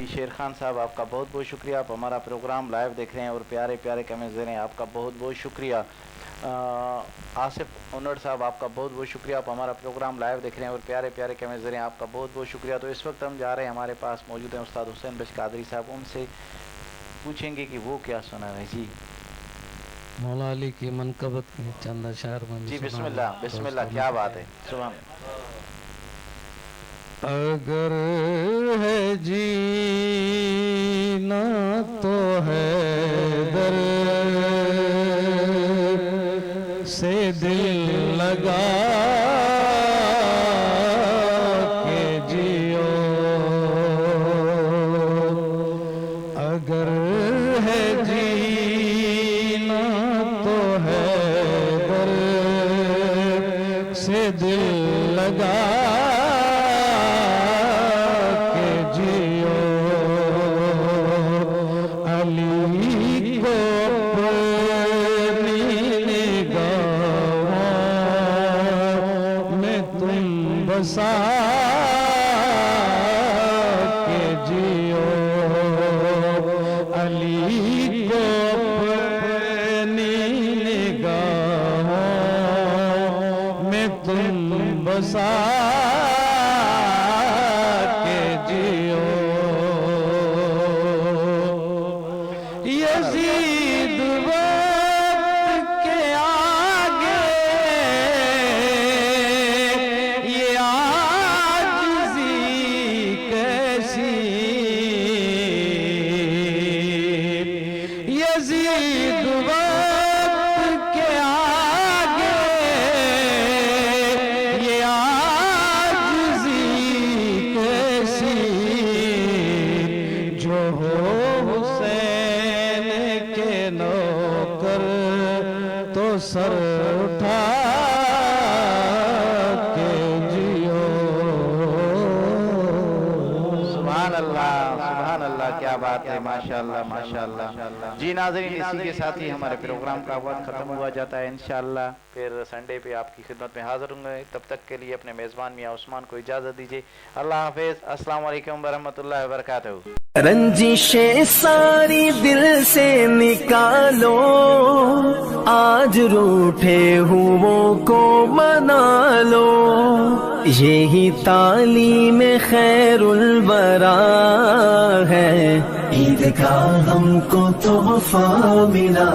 جی شیر خان صاحب آپ کا بہت بہت شکریہ، آپ ہمارا پروگرام لائیو دیکھ رہے ہیں اور پیارے پیارے کمنٹس دے رہے ہیں، آپ کا بہت بہت شکریہ۔ آصف انڑ صاحب آپ کا بہت بہت شکریہ، آپ ہمارا پروگرام لائیو دیکھ رہے ہیں اور پیارے پیارے کمنٹس دے رہے ہیں، آپ کا بہت بہت شکریہ۔ تو اس وقت ہم جا رہے ہیں، ہمارے پاس موجود ہیں استاد حسین بش قادری صاحب، ان سے پوچھیں گے کہ وہ کیا سنا رہے۔ جی مولا علی کی منقبت کے چند اشعار میں جی بسم اللہ بسم اللہ، کیا بات ہے، سبحان اللہ۔ اگر ہے جینا تو ہے در سے دل لگا کے جیو، اگر ہے جینا تو ہے در سے دل لگا بسا کے جیو، علی کو اپنی نگاہوں میں تم بسا کے جیو۔ یزید وقت کے آگے یزید وقت کے آگے یہ عاجزی کیسی، جو ہو حسین کے نوکر تو سر اٹھا کے جیو۔ سبحان اللہ سبحان اللہ، کیا بات ہے، ماشاءاللہ ماشاءاللہ۔ جی ناظرین، اسی کے ساتھ ہی ہمارے پروگرام کا وقت ختم ہوا جاتا ہے، انشاءاللہ پھر سنڈے پہ آپ کی خدمت میں حاضر ہوں گے۔ تب تک کے لیے اپنے میزبان میاں عثمان کو اجازت دیجیے، اللہ حافظ، السلام علیکم ورحمۃ اللہ وبرکاتہ۔ رنجشیں ساری دل سے نکالو، آج روٹھے ہووں کو منا لو، یہی تعلیم خیر الورا ہے، عید کا ہم کو تحفہ ملا۔